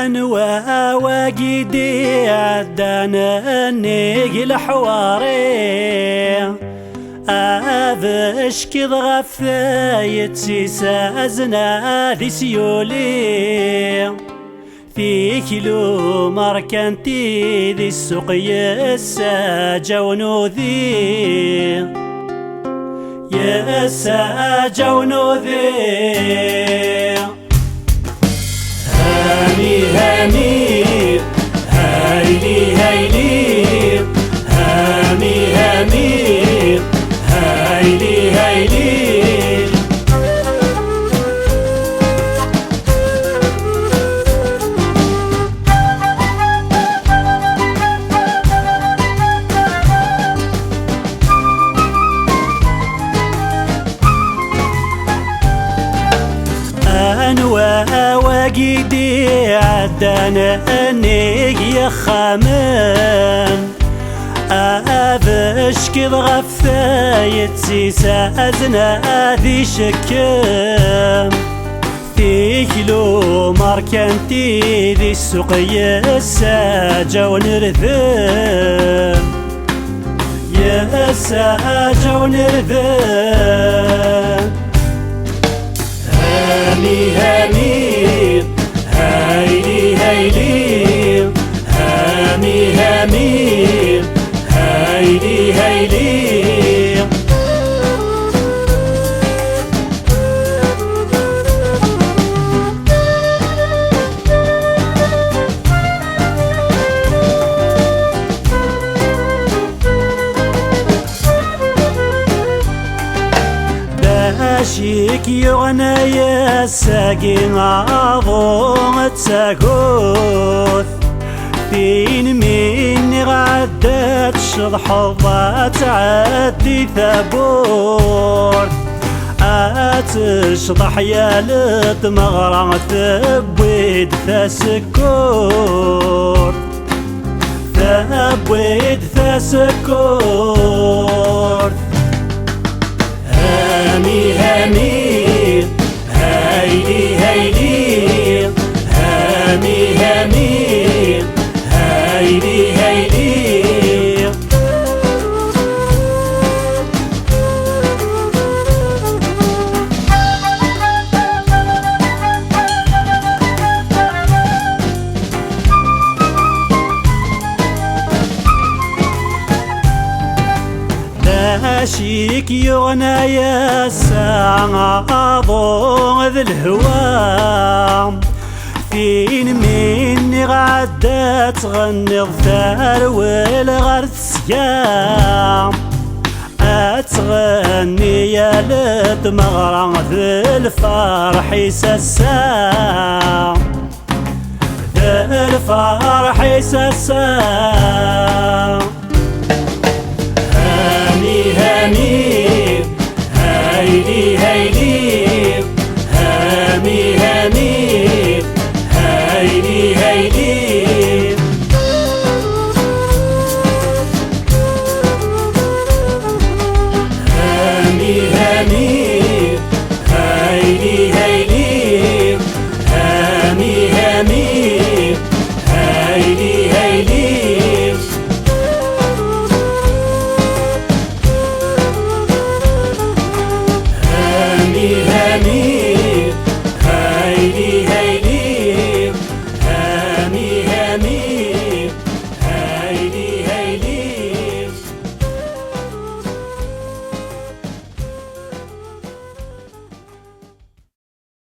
أنواع وقيدي عدانا النيق الحواري أبشكي ضغفايت سيسا أزنا ذي سيولي في كيلو ماركانتي ذي السوق يساجا ونوذي يساجا ونوذي هاني هاني هايلي هايلي هاني هاني هايلي هايلي أنواع وقيدي عدانا النيق يا خامان أبشكي ضغفايت سيسا أزنا ذي شكام في كيلو ماركانتي ذي السوق يساجا ونرذم يساجا ونرذم هاني هاني هايلي هايلي هاني هاني هايلي هايلي باشيك يغنى يا ساقين عظوم تساقوث فين مني غدات شضح الضات عدي ثبور أتشضح يا لتمغرى ثبويد ثسكور ثبويد ثسكور هاني هاني هايلي هايلي هاني هاني هايلي هايلي باشيك يغنى يا ساعة أضوغ ذي الهوام فين مني غدا تغني الثار والغرس سيام أتغني يا لتمغرى ذي الفرح يسسام ذي الفرح يسسام